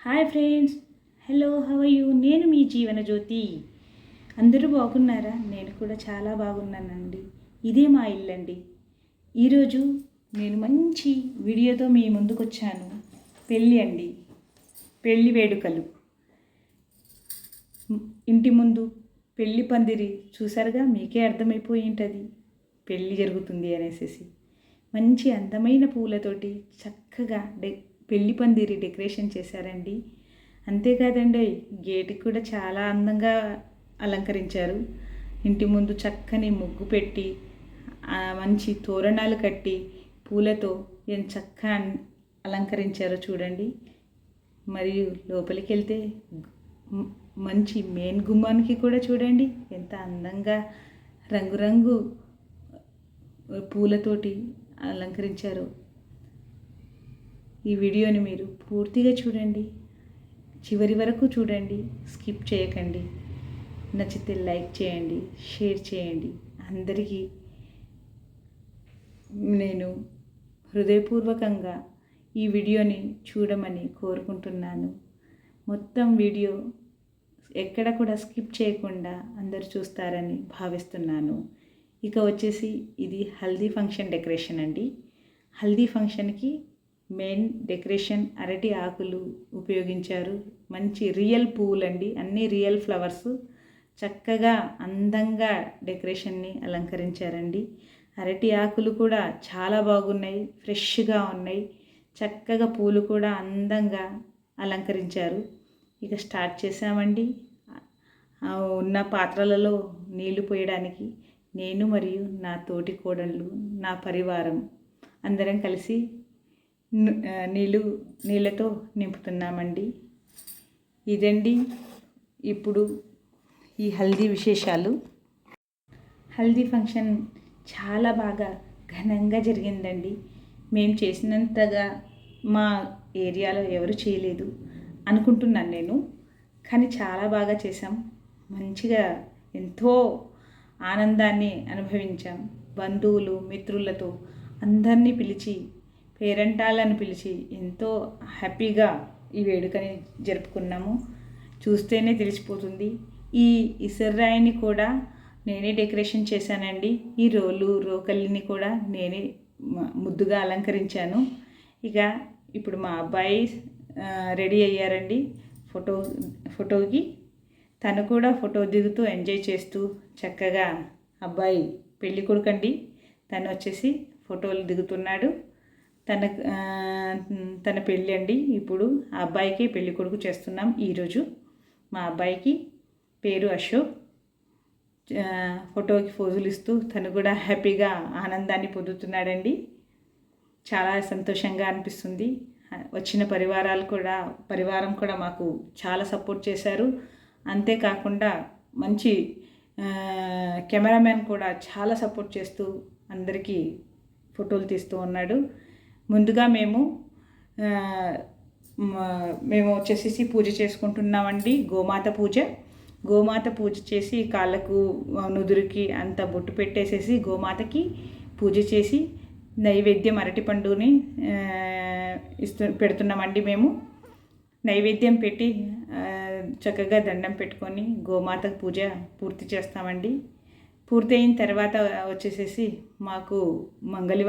Hi friends, hello, how are you? నేను మీ జీవన జ్యోతి. అందరూ బాగున్నారా? నేను కూడా చాలా బాగున్నానండి. ఇదే మా ఇల్లండి. ఈరోజు నేను మంచి వీడియోతో మీ ముందుకు వచ్చాను. పెళ్ళి అండి, పెళ్ళి వేడుకలు. ఇంటి ముందు పెళ్ళి పందిరి చూసారుగా, మీకే అర్థమైపోయి ఉంటుంది పెళ్ళి జరుగుతుంది అనేసి. మంచి అందమైన పూలతోటి చక్కగా పెళ్లి పందిరి డెకరేషన్ చేశారండి. అంతేకాదండి, గేటుకి కూడా చాలా అందంగా అలంకరించారు. ఇంటి ముందు చక్కని ముగ్గు పెట్టి మంచి తోరణాలు కట్టి పూలతో ఎంత చక్కగా అలంకరించారో చూడండి. మరియు లోపలికి వెళ్తే మంచి మెయిన్ గుమ్మానికి కూడా చూడండి ఎంత అందంగా రంగురంగు పూలతోటి అలంకరించారు. ఈ వీడియోని మీరు పూర్తిగా చూడండి, చివరి వరకు చూడండి, స్కిప్ చేయకండి. నచ్చితే లైక్ చేయండి, షేర్ చేయండి. అందరికీ నేను హృదయపూర్వకంగా ఈ వీడియోని చూడమని కోరుకుంటున్నాను. మొత్తం వీడియో ఎక్కడ కూడా స్కిప్ చేయకుండా అందరు చూస్తారని భావిస్తున్నాను. ఇక వచ్చేసి ఇది హల్దీ ఫంక్షన్ డెకరేషన్ అండి. హల్దీ ఫంక్షన్కి మెయిన్ డెకరేషన్ అరటి ఆకులు ఉపయోగించారు. మంచి రియల్ పువ్వులండి, అన్నీ రియల్ ఫ్లవర్స్. చక్కగా అందంగా డెకరేషన్ని అలంకరించారండి. అరటి ఆకులు కూడా చాలా బాగున్నాయి, ఫ్రెష్గా ఉన్నాయి. చక్కగా పూలు కూడా అందంగా అలంకరించారు. ఇక స్టార్ట్ చేసామండి. ఉన్న పాత్రలలో నీళ్లు పోయడానికి నేను మరియు నా తోటి కోడళ్ళు, నా పరివారం అందరం కలిసి నీళ్ళతో నింపుతున్నామండి. ఇదండి ఇప్పుడు ఈ హల్దీ విశేషాలు. హల్దీ ఫంక్షన్ చాలా బాగా ఘనంగా జరిగిందండి. మేము చేసినంతగా మా ఏరియాలో ఎవరు చేయలేదు అనుకుంటున్నాను నేను, కానీ చాలా బాగా చేసాం. మంచిగా ఎంతో ఆనందాన్ని అనుభవించాం. బంధువులు మిత్రులతో అందరినీ పిలిచి, పేరెంటాలను పిలిచి ఎంతో హ్యాపీగా ఈ వేడుకని జరుపుకున్నాము. చూస్తేనే తెలిసిపోతుంది. ఈ ఇసర్రాయిని కూడా నేనే డెకరేషన్ చేశానండి. ఈ రోకల్ని కూడా నేనే ముద్దుగా అలంకరించాను. ఇక ఇప్పుడు మా అబ్బాయి రెడీ అయ్యారండి ఫోటోకి. తను కూడా ఫోటో దిగుతూ ఎంజాయ్ చేస్తూ చక్కగా, అబ్బాయి పెళ్ళి కొడుకండి, తను వచ్చేసి ఫోటోలు దిగుతున్నాడు. తన పెళ్ళి అండి. ఇప్పుడు ఆ అబ్బాయికి పెళ్ళి కొడుకు చేస్తున్నాం ఈరోజు. మా అబ్బాయికి పేరు అశోక్. ఫోటోకి ఫోజులు ఇస్తూ తను కూడా హ్యాపీగా ఆనందాన్ని పొందుతున్నాడండి. చాలా సంతోషంగా అనిపిస్తుంది. వచ్చిన పరివారం కూడా మాకు చాలా సపోర్ట్ చేశారు. అంతేకాకుండా మంచి కెమెరామెన్ కూడా చాలా సపోర్ట్ చేస్తూ అందరికీ ఫోటోలు తీస్తూ ఉన్నాడు. ముందుగా మేము వచ్చేసి పూజ చేసుకుంటున్నామండి. గోమాత పూజ చేసి కాళ్ళకు నుదురికి అంత బొట్టు పెట్టేసేసి గోమాతకి పూజ చేసి నైవేద్యం అరటిపండుని పెడుతున్నామండి. మేము నైవేద్యం పెట్టి చక్కగా దండం పెట్టుకొని గోమాతకు పూజ పూర్తి చేస్తామండి. పూర్తయిన తర్వాత వచ్చేసేసి మాకు మంగలి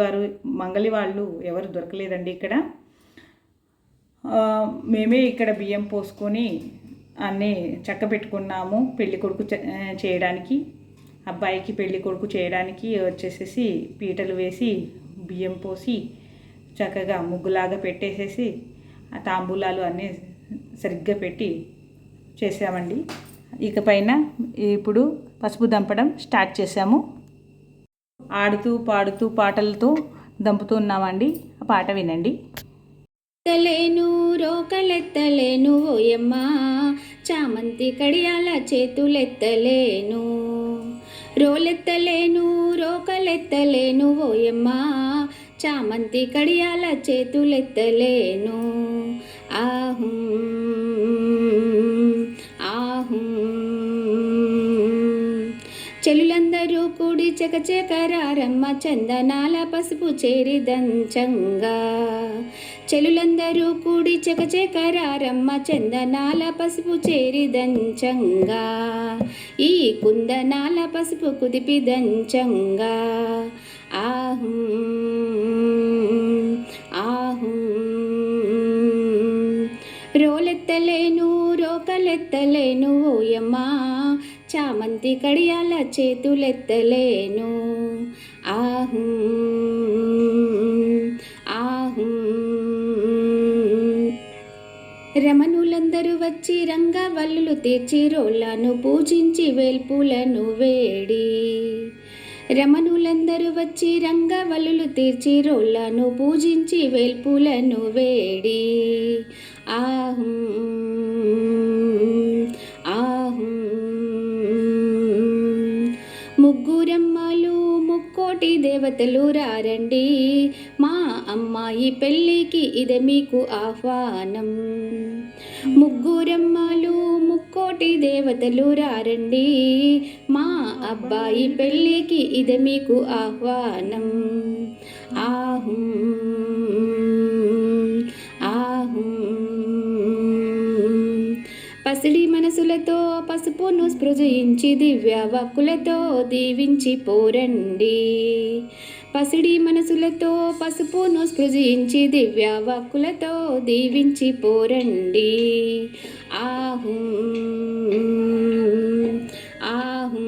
వాళ్ళు ఎవరు దొరకలేదండి ఇక్కడ. మేమే ఇక్కడ బియ్యం పోసుకొని అన్నీ చక్క పెట్టుకున్నాము పెళ్ళి కొడుకు చేయడానికి. అబ్బాయికి పెళ్ళి కొడుకు చేయడానికి వచ్చేసేసి పీటలు వేసి బియ్యం పోసి చక్కగా ముగ్గులాగా పెట్టేసేసి ఆ తాంబూలాలు అన్నీ సరిగ్గా పెట్టి చేసామండి. ఇక పైన ఇప్పుడు పసుపు దంపడం స్టార్ట్ చేసాము. ఆడుతూ పాడుతూ పాటలతో దంపుతున్నామండి. ఆ పాట వినండి. ఎత్తలేను రోకలెత్తలేను ఓయమ్మ, చామంతి కడియాల చేతులెత్తలేను. రోలెత్తలేను రోకలెత్తలేను ఓయమ్మ, చామంతి కడియాల చేతులెత్తలేను. ఆహు చెలులందరూ కూడి చకచకరారమ్మ, చందనాల పసుపు చేరి దంచంగా. చెలులందరూ కూడి చకచకరారమ్మ చందనాల పసుపు చేరి దంచంగా ఈ కుందనాల పసుపు కుదిపి దంచంగా ఆహు ఆహు రోలెత్తలేను రోకలెత్తలేను ఓయమ్మా చామంతి కడియాల చేతులెత్తలేను ఆహు ఆహు రమణులందరూ వచ్చి రంగవల్లులు తీర్చి రోళ్లను పూజించి వేల్పులను వేడి రమణులందరూ వచ్చి రంగవల్లులు తీర్చి రోళ్లను పూజించి వేల్పులను వేడి ఆహు ఆహు ముగ్గురమ్మలు ముక్కోటి దేవతలు రారండి మా అమ్మాయి పెళ్ళికి ఇదే మీకు ఆహ్వానం ముగ్గురమ్మలు ముక్కోటి దేవతలు రారండి మా అబ్బాయి పెళ్ళికి ఇదే మీకు ఆహ్వానం ఆహు ఆహు పసిడి మనసులతో పసుపును స్పృశించి దివ్య వాక్కులతో దీవించి పోరండి పసిడి మనసులతో పసుపును స్పృశించి దివ్య వాక్కులతో దీవించి పోరండి ఆహు ఆహు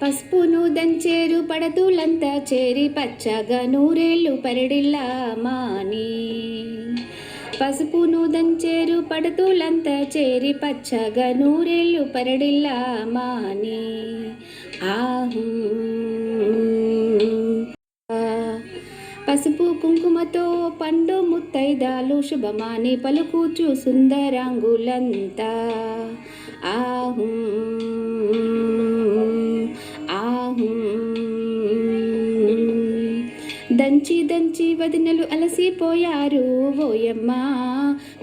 పసుపును దంచేరు పడతులంతా చేరి పచ్చగా నూరేళ్ళు పరిడిల్లా మాని పసుపును దంచేరు పడతులంతా చేరి పచ్చగా నూరేళ్ళు పరడిల్లా మాని ఆహు పసుపు కుంకుమతో పండు ముత్తైదాలు శుభమాని పలుకుచు సుందరాంగులంతా ఆహు ఆహు దంచి దంచి వదినలు అలసిపోయారు ఓయమ్మా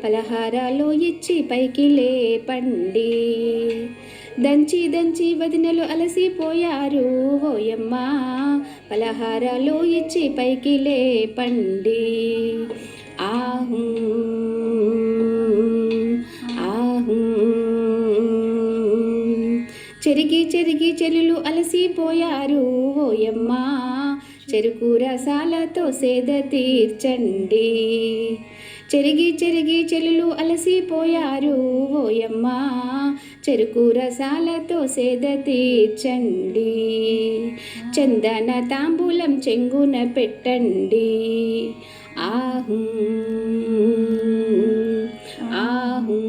పలహారాలు ఇచ్చి పైకి లేపండి దంచి దంచి వదినలు అలసిపోయారు ఓయమ్మా పలహారాలు ఇచ్చి పైకి లేపండి ఆహు ఆహు చెరిగి చెరిగి చెలులు అలసిపోయారు ఓయమ్మా చెరుకు రసాలతో సేద తీర్చండి చెరిగి చెరిగి చెలులు అలసిపోయారు ఓయమ్మా చెరుకు రసాలతో సేద తీర్చండి చందన తాంబూలం చెంగున పెట్టండి ఆహు ఆహు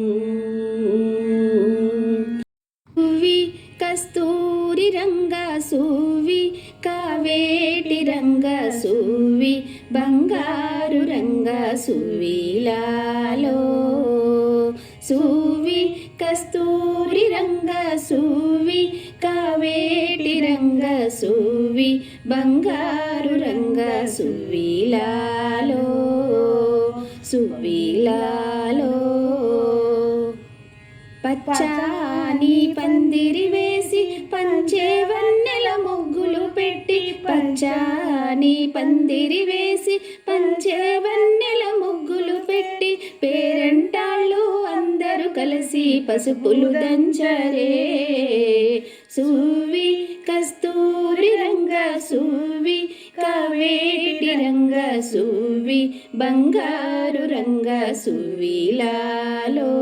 కస్తూరి రంగ సూవి కావేటి రంగ సూవి బంగారు రంగ సువిలాలో సూవి కస్తూరి రంగ సూవి కావేటి రంగ సూవి బంగారు రంగ సువిలాలో సువిలాలో పచ్చాని పందిరి వేసి పంచే వన్నెల ముగ్గులు పెట్టి పచ్చాని పందిరి వేసి పంచే వన్నెల ముగ్గులు పెట్టి పేరంటాళ్ళు అందరూ కలిసి పసుపులు దంచరే సూవి కస్తూరి రంగ సూవి కావేటి రంగ సూవి బంగారు రంగ సువిలాలో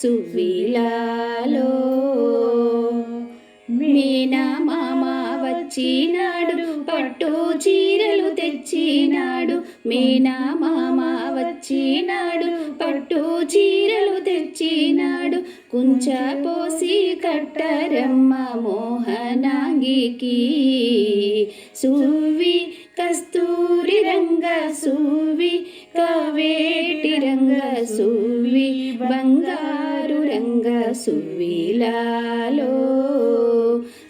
సువిలాలో మీనా మామ వచ్చినాడు పట్టు చీరలు తెచ్చినాడు మీనా మామ వచ్చినాడు పట్టు చీరలు తెచ్చినాడు కుంచ పోసి కట్టరమ్మ మోహనాంగికి సూవి కస్తూరి రంగ సూవి కావేటి రంగ సూవి బంగారు రంగ సువిలాలో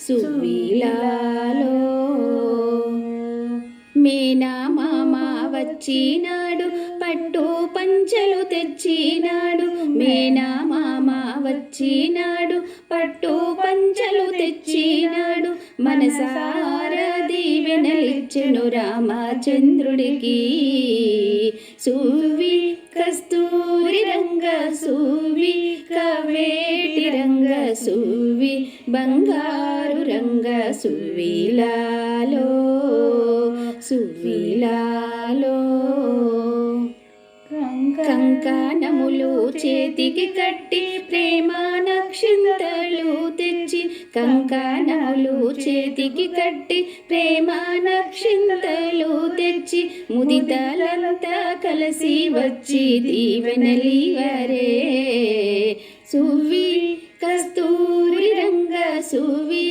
సువిలాలో మేనా మామ వచ్చినాడు పట్టు పంచలు తెచ్చినాడు మేనా మామ వచ్చినాడు పట్టు పంచలు తెచ్చినాడు మనసారా దీవెనలిచ్చెను రామచంద్రుడికి సువ్వి కస్తూరి రంగ సువ్వి కవేటి రంగ సువ్వి బంగారు రంగ సువ్విలాలో సువ్విలాలో కంకణములు చేతికి కట్టి ప్రేమ నక్షింతలు తెచ్చి కంకణములు చేతికి కట్టి ప్రేమ నక్షింతలు తెచ్చి ముదితలంతా కలిసి వచ్చి దీవెనలివరే సువ్వి కస్తూరి రంగ సువ్వి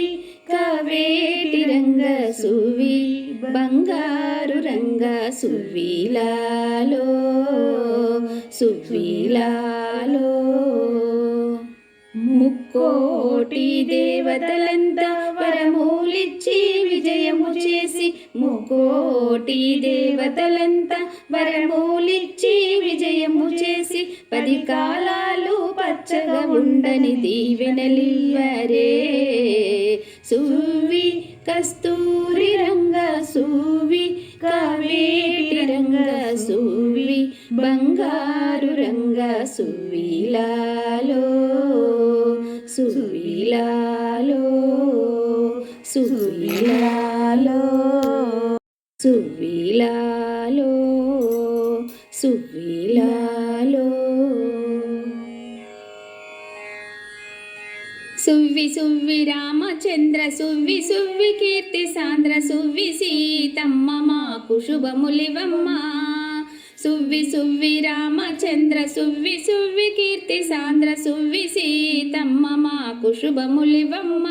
కవేటి రంగ సువ్వి బంగారు రంగ సువ్విలాలో సువ్విలాలో ముక్కోటి దేవతలంతా వరములిచ్చి విజయము చేసి ముక్కోటి దేవతలంతా వరములిచ్చి విజయము చేసి 10 కాలాలు పచ్చగా ఉండని దీవెనలివ్వరే సువ్వి కస్తూరి రంగ సువ్వి కవేటి రంగ సువ్వి బంగారు రంగ సువ్విలాలో సువ్విలాలో సువ్విలాలో సువ్విలాలో సువ్విలాలో సువ్వి సువ్వి రామచంద్ర సువ్వి సువ్వి కీర్తి సాంద్ర సువ్వి సీతమ్మ మాకు శుభములివమ్మ సువ్వి సువ్వి రామచంద్ర సువ్వి సువ్వి కీర్తి సాంద్ర సువ్వి సీతమ్మ మాకు శుభములివమ్మ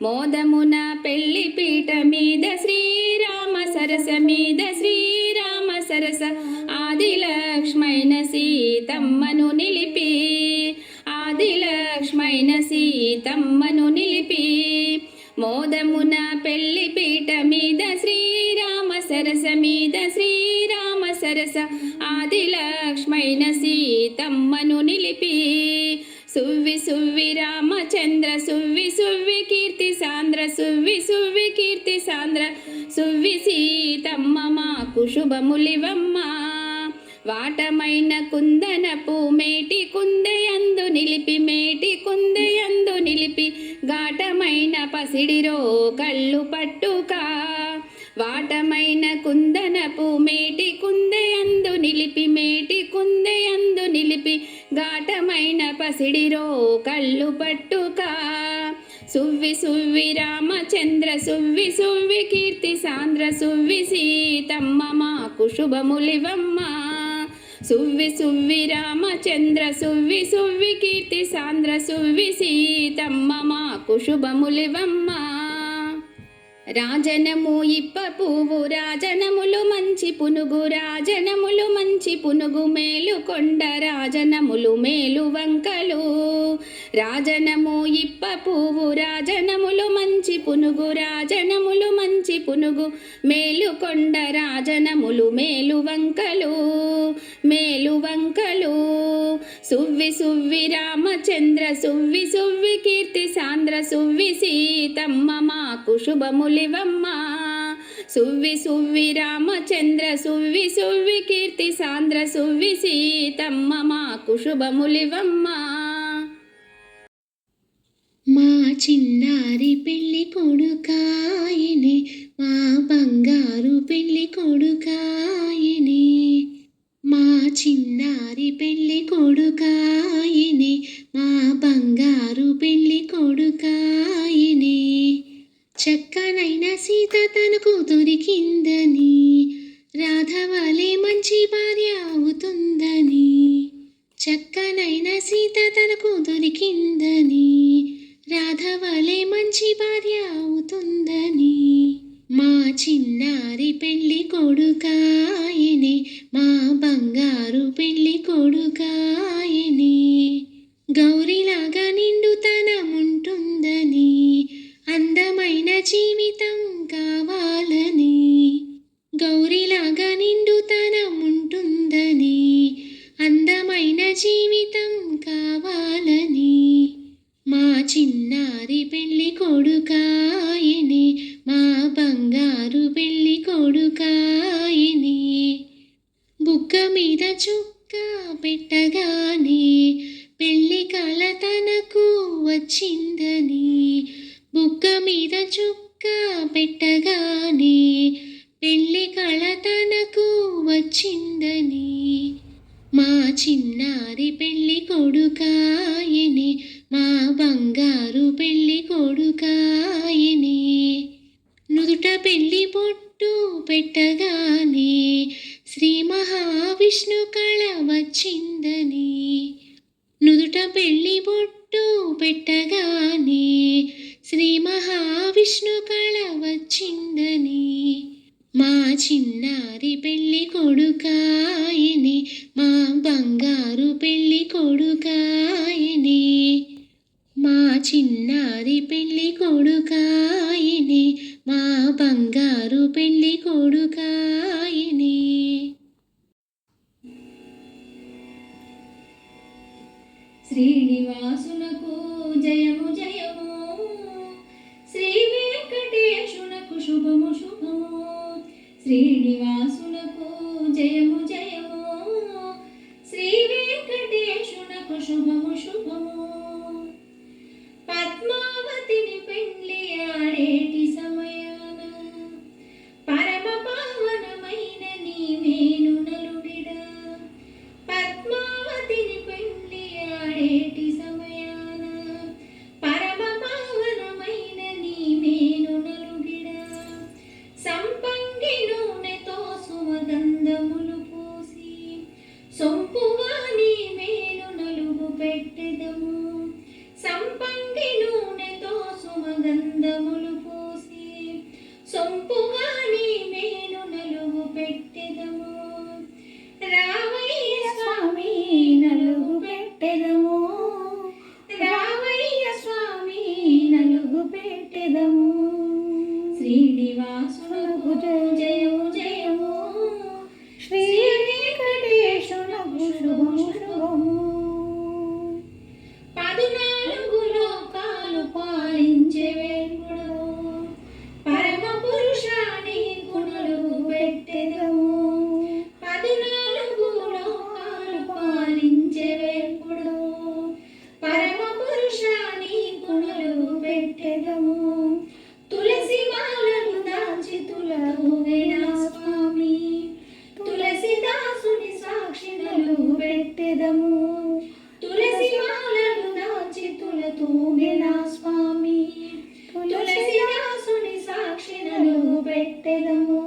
మోదమున పెళ్లి పీట మీద శ్రీరామ సరస మీద శ్రీరామ సరస ఆది లక్ష్మైన సీతమ్మను నిలిపి ఆది లక్ష్మైన సీతమ్మను నిలిపి మోదమున పెళ్లి పీట మీద శ్రీరామ సరస మీద శ్రీరామ సరస ఆది లక్ష్మైన సీతమ్మను నిలిపి సువ్వి సువ్వి రామచంద్ర సువ్వి సువ్వి కీర్తి సాంద్ర సువ్వి సువ్వి కీర్తి సాంద్ర సువ్వి సీతమ్మ మాకు శుభములివమ్మ వాటమైన కుందనపు మేటి కుందయందు నిలిపి మేటి కుందయందు నిలిపి ఘాటమైన పసిడిరో కళ్ళు పట్టుక వాటమైన కుందనపు మేటి కుందయందు నిలిపి మేటి కుందయందు నిలిపి ఘాటమైన పసిడిరో కళ్ళు పట్టుక సువ్వి సువ్వి రామచంద్ర సువ్వి సువ్వి కీర్తి సాంద్ర సువ్వి సీతమ్మ మాకు శుభములివమ్మ సువ్వి సువ్వి రామచంద్ర సువ్వి సువ్వి కీర్తి సాంద్ర సువ్వి సీతమ్మ మాకు శుభములివమ్మ రాజనము ఇప్ప పువ్వు రాజనములు మంచి పునుగు రాజనములు మంచి పునుగు మేలు కొండ రాజనములు మేలు వంకలు రాజనము ఇప్ప పువ్వు రాజనములు మంచి పునుగు రాజనములు మంచి పునుగు మేలు కొండ రాజనములు మేలు వంకలు మేలు వంకలు సువ్వి సువ్వి రామచంద్ర సువ్వి సువ్వి కీర్తి సాంద్ర సువ్వి సీతమ్మ మాకు శుభములివమ్మ సువ్వి సువ్వి రామచంద్ర సువ్వి సువ్వి కీర్తి సాంద్ర సువ్వి సీతమ్మ మాకు శుభములివమ్మ మా చిన్నారి పెళ్ళి కొడుకాయనే మా బంగారు పెళ్ళి కొడుకాయనే మా చిన్నారి పెళ్ళి కొడుకాయనే మా బంగారు పెళ్ళి కొడుకాయనే చక్కనైన సీత తనకు దొరికిందని రాధవలే మంచి భార్య అవుతుందని చక్కనైన సీత తనకు దొరికిందని రాధవలే మంచి భార్య అవుతుందని మా చిన్నారి పెళ్ళి కొడుకాయనే మా బంగారు పెళ్ళి కొడుకా ఊరిలాగా నిండుతనం ఉంటుందని, అందమైన జీవితం కావాలని, మా చిన్నారి పెళ్ళి కొడుకాయనే, మా బంగారు పెళ్ళి కొడుకాయనే. బుగ్గ మీద చుక్క పెట్టగానే పెళ్ళి కల తనకు వచ్చిందని, బుగ్గ మీద చుక్క పెట్టగానే పెళ్ళి కళ తనకు వచ్చిందని, మా చిన్నారి పెళ్ళి కొడుకాయనే, మా బంగారు పెళ్ళి కొడుకాయనే. నుదుట పెళ్ళి బొట్టు పెట్టగానే శ్రీ మహావిష్ణు కళ వచ్చిందని, నుదుట పెళ్ళి బొట్టు పెట్టగానే శ్రీ మహావిష్ణు కళ వచ్చిందని, మా చిన్నారి పెళ్ళి కొడుకాయనే, మా బంగారు పెళ్ళి కొడుకాయనే. మా చిన్నారి పెళ్ళి కొడుకాయనే, మా బంగారు పెళ్ళి కొడుకాయనే. శ్రీనివాసునకు జయము జయము, శ్రీ వెంకటేశునకు శుభము శుభము. శ్రీనివాసునకు జయము జయము, శ్రీ వెంకటేశునకు శుభము శుభము. పద్మావతిని పెండ్లి ఆడేటి సమయాన పరమ పావనమైన నీ మేను నలుడిడా. పద్మావతిని పెండ్లి ఆడేటి సమయాన పరమ పావనమైన నీ మేను నలుడిడా. సంపంగి నూనెతో సుమగంధములు పూసి సొంపుగా నీ మేను నలుగు పెట్టెదము. సంపంగి నూనెతో సుమగంధములు పూసి సొంపుగా నీ మేను నలుగు పెట్టెదము. రావయ్య స్వామి నలుగు పెట్టెదము, రావయ్య స్వామి నలుగు పెట్టెదము. శ్రీనివాసునకు జయము జయము, శ్రీ వెంకటేశునకు శుభము శుభము. 14 లోకాలు పాలించే వేల్పుడు, పరమ పురుషాని గుణలు పెట్టెదము. 14 లోకాలు పాలించే వేల్పుడు, పరమ పురుషాని గుణలు పెట్టెదము. తులసి మాలను దాచి తులతూగెనా స్వామి, తులసిదాసుని సాక్షినలు పెట్టెదము. తులసి మాలను దాచి తులతూగెనా స్వామి, తులసిదాసుని సాక్షినలు పెట్టెదము.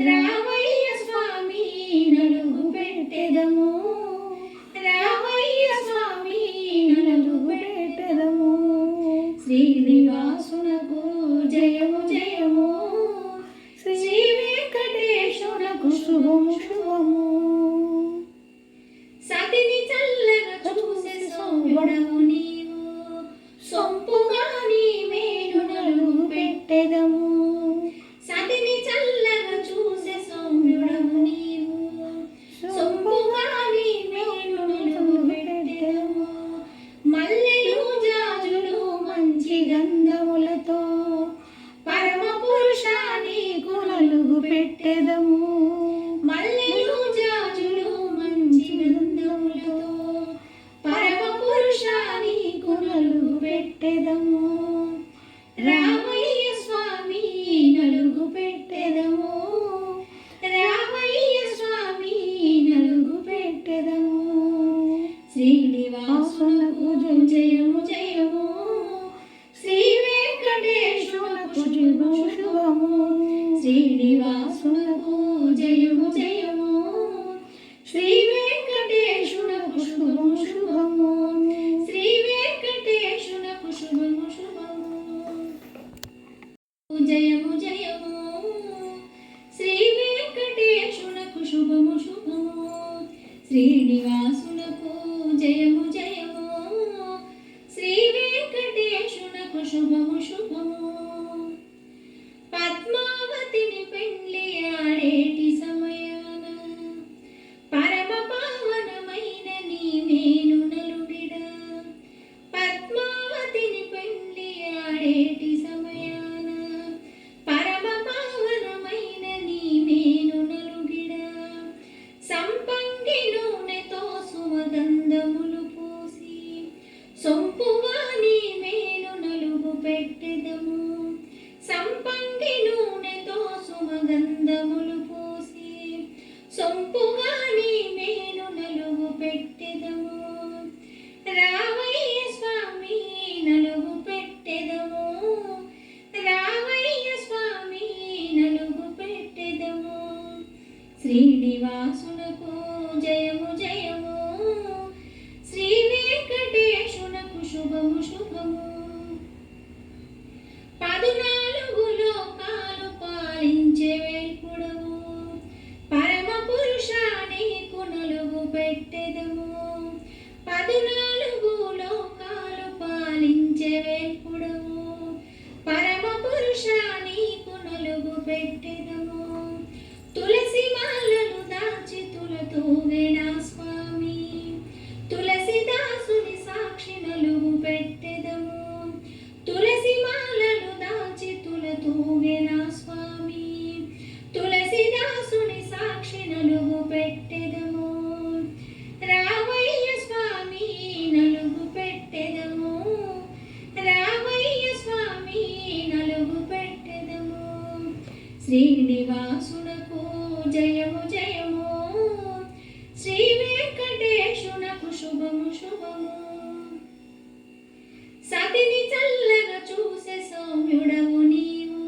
రావయ్య స్వామి నలుగు పెట్టెదము, రావయ్య స్వామి నలుగు పెట్టెదము. శ్రీనివాసునకు జయము జయము, శ్రీ వెంకటేశునకు శుభము శుభము. సతిని చల్లగా చూసే సౌందడము నీవు, సొంపుగా నీ మేను నలుగు పెట్టెదము. సతిని చల్లగా చూసే సౌందడము నీవు, సొంపుగా నీ మేను నలుగు పెట్టెదము. మల్లెలు జాజులు మంచి గంధములతో పరమ పురుషాని నలుగు పెట్టెదము. మల్లెలు జాజులు మంచి గంధములతో పరమ పురుషాని నలుగు పెట్టెదము. రామయ్య స్వామి నలుగు పెట్టెదము, రామయ్య స్వామి నలుగు పెట్టెదము. శ్రీనివాసునకు జయము జయము, శ్రీ వెంకటేశునకు శుభము శుభము. శ్రీనివాసునకు జయము జయము, శ్రీ వెంకటేశునకు శుభము శుభము. శ్రీ వెంకటేశునకు శుభము శుభము. జయము జయము, శ్రీ వెంకటేశునకు శుభము శుభము. శ్రీనివాసునకు జయము జయము, శ్రీ వెంకటేశునకు శుభము శుభము. పద్మావతిని పెండ్లి ఆడే గంధములు పూసి సొంపుగా నీ మేను నలుగు పెట్టెదము రావయ్య స్వామి నలుగు పెట్టెదము రావయ్య స్వామి నలుగు పెట్టెదము శ్రీనివాసునకు జయము జయము శ్రీ వెంకటేశునకు శుభము శుభము 14 లోకాలు పాలించే వేల్పుడవు పరమ పురుషానికి నలుగు పెట్టెదము 14 లోకాలు పాలించే వేల్పుడవు పరమ పురుషానికి నలుగు పెట్టెదము తులసి మాలను దాచి తులతూగెనా స్వామి తులసిదాసుని సాక్షి నలుగు పెట్టెదము తులసి మాలను దాచి తులతూగెనా స్వామి తులసిదాసుని సాక్షి నలుగు పెట్టెదము రావయ్య స్వామి నలుగు పెట్టెదము రావయ్య స్వామి నలుగు పెట్టెదము శ్రీనివాసునకు జయము జయము శ్రీ వెంకటేశునకు శుభము శుభము సతిని చల్లగా చూసే సౌమ్యుడవు నీవు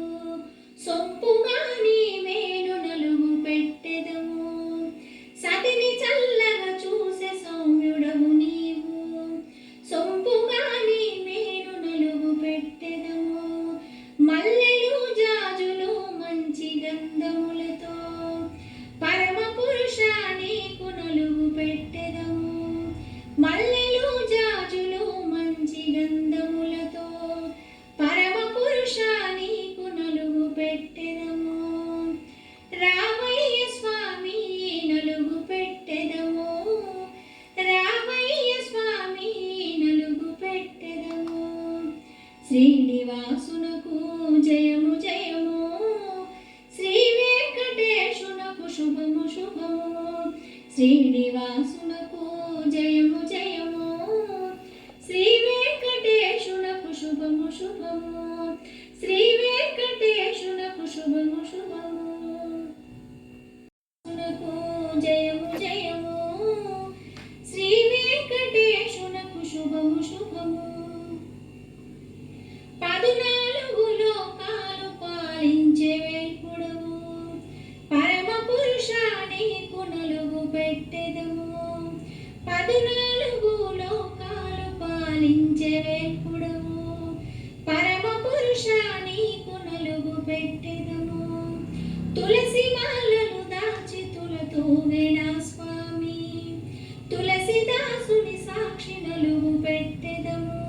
సొంపుగా నీ మేను నలుగు పెట్టెదము సతిని చల్లగా చూసే సౌమ్యుడవు నీవు సొంపుగా నీ మేను నలుగు పెట్టెదము మల్లెలు జాజులు మంచి గంధములతో పరమ పురుషానికి నలుగు పెట్టెదము మల్లెలు జాజులు మంచి గంధములతో పరమ పురుషానికి నలుగు పెట్టెదము రావయ్య స్వామి నలుగు పెట్టెదము రావయ్య స్వామి నలుగు పెట్టెదము శ్రీనివాసునకు జయము జయము శ్రీ వెంకటేశునకు శుభము శుభము శ్రీనివాసునకు జయము జయము శ్రీ వెంకటేశునకు శుభము శుభము శ్రీ వెంకటేశునకు శుభము శుభము జయము జయము శ్రీ వెంకటేశునకు శుభము శుభము 14 లోకాలు పాలించే వేల్పుడవు పరమ పురుషానికి నలుగు పెట్టెదము 14 లోకాలు పాలించే వేల్పుడవు పరమ పురుషానికి నలుగు పెట్టెదము తులసి మాలను దాచి తులతూగెనా స్వామి తులసిదాసుని సాక్షి నలుగు పెట్టెదము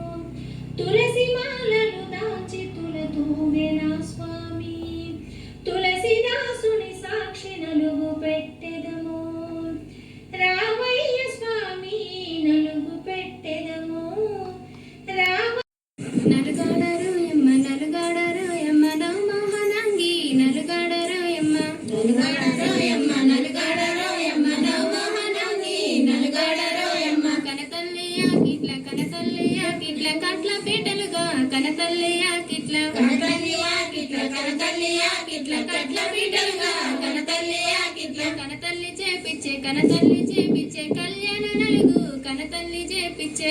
తులసి మాలను దాచి తులతూగెనా స్వామి తులసిదాసుని సాక్షి నలుగు పెట్టెదము రావయ్య స్వామి నలుగు పెట్టెదము నలుగాడరు ఎమ్మ నలుగాడరు ఎమ్మ నవమోహనంగి నలుగాడరు ఎమ్మ నలుగాడరు ఎమ్మ నలుగాడరు ఎమ్మ నవమోహనంగి నలుగాడరు ఎమ్మ కనతల్లియా కిట్ల కట్ల పీటలుగా కనతల్లియా కిట్ల కనతల్లియా కిట్ల కట్ల పీటలుగా కనతల్లియా కిట్ల కనతల్లి చేపిచ్చే కళ్యాణ నలుగు కనతల్లి చేపిచ్చే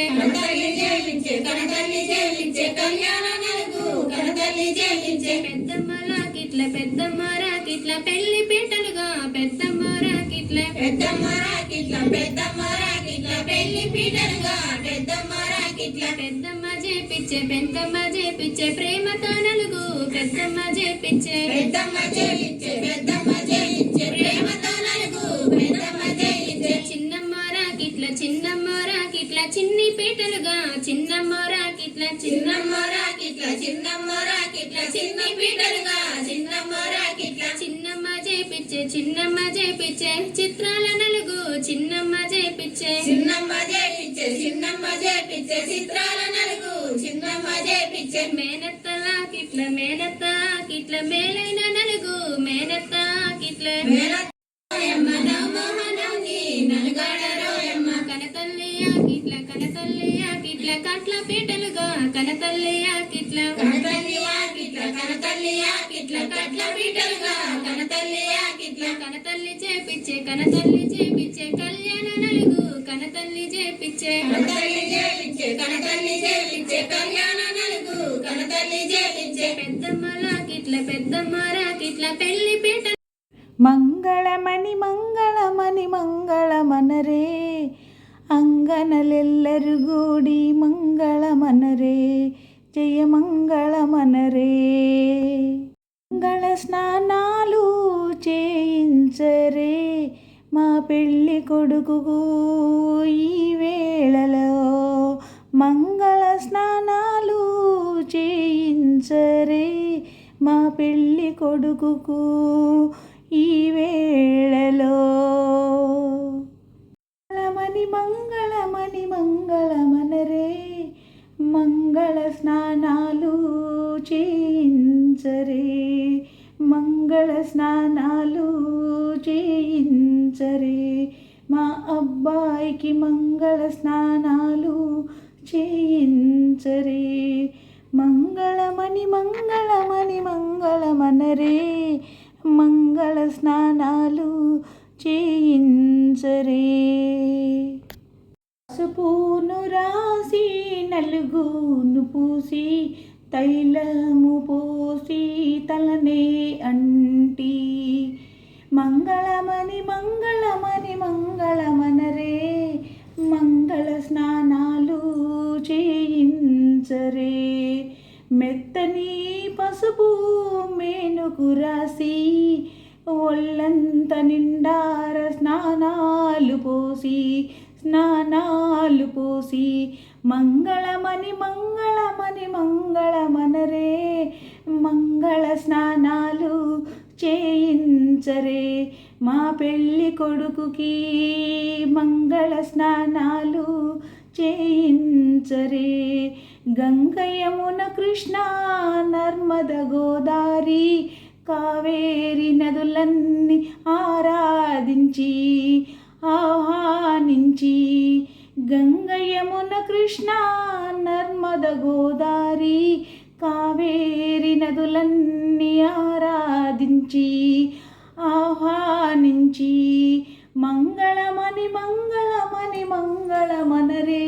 కళ్యాణ నలుగు కనతల్లి చేపించే పెద్దమ్మ రాకిట్ల పెళ్లి పీటలుగా పెద్దమ్మ రాకిట్ల పెళ్లి పీటలుగా పెద్దమ్మ రాకిట్ల పెద్దమ్మ చేపిచ్చే ప్రేమతో నలుగు పెద్దమ్మ చేపిచ్చే ప్రేమతో నలుగు పెద్దమ్మ చేయించే చిన్నమ్మ రాకిట్ల చిన్ని పీటలుగా చిన్నమ్మ రాకిట్ల చిన్ని పీటలుగా చిన్నమ్మ రాకిట్ల చిన్నమ్మ చేపిచ్చే చిత్రాల నలుగు చిన్నమ్మ చేపిచ్చే చిత్రాల నలుగు చిన్నమ్మ చేపిచ్చే మేనత్త కిట్ల మేలైన నలుగు మేనత్త కిట్ల కనతల్లియా కిట్ల కట్ల పీటలుగా కనతల్లియా కిట్ల ఆకిట్ల కట్ల పీటలుగా కనతల్లి ఆకిట్ల కనతల్లి చేపిచ్చే కళ్యాణ నలుగు కనతల్లి చేపిచ్చే కనతల్లి చేపిచ్చే కళ్యాణ నలుగు కనతల్లి చేపిచ్చే పెద్దమ్మ రాకిట్ల పెళ్లి పీట మంగళమణి మంగళమణి మంగళమనరే అంగనలెల్లరు గూడి మంగళమనరే జయ మంగళమనరే మంగళ స్నానాలు చేయించరే మా పెళ్ళి కొడుకుకు ఈ వేళలో మంగళ స్నానాలు చేయించరే మా పెళ్ళి కొడుకుకు ఈ వేళలో మంగళమణి మంగళమనరే మంగళ స్నానాలు చేయించరే మంగళ స్నానాలు చేయించరే మా అబ్బాయికి మంగళ స్నానాలు చేయించరే మంగళమణి మంగళమణి మంగళమనరే మంగళ స్నానాలు చేయించరే పసుపును రాసి నలుగును పూసి తైలము పోసి తలనే అంటి మంగళమణి మంగళమణి మంగళమనరే మంగళ స్నానాలు చేయించరే మెత్తని పసుపు మేనుకు రాసి ఒళ్ళంత నిండార స్నానాలు పోసి మంగళమణి మంగళమణి మంగళమనరే మంగళ స్నానాలు చేయించరే మా పెళ్ళి కొడుకుకి మంగళ స్నానాలు చేయించరే గంగ యమున కృష్ణ నర్మద గోదావరి కావేరి నదులన్నీ ఆరాధించి ఆహ్వానించి గంగ యమున కృష్ణ నర్మద గోదావరి కావేరి నదులన్నీ ఆరాధించి ఆహ్వానించి మంగళమణి మంగళమణి మంగళమనరే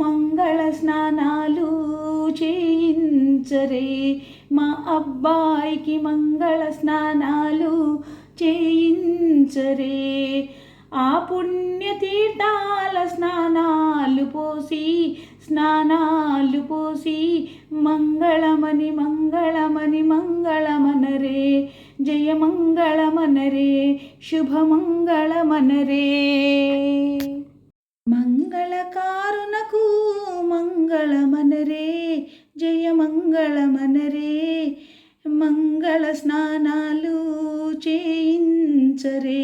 మంగళ స్నానాలు చేయించరే మా అబ్బాయికి మంగళ స్నానాలు చేయించరే ఆ పుణ్యతీర్థాల స్నానాలు పోసి మంగళమణి మంగళమణి మంగళమనరే జయ మంగళమనరే శుభమంగళమనరే మంగళకారునకు మంగళమనరే జయ మంగళమనరే మంగళ స్నానాలు చేయించరే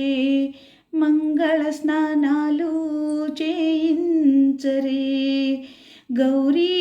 మంగళ స్నానాలు చేయించరే గౌరీ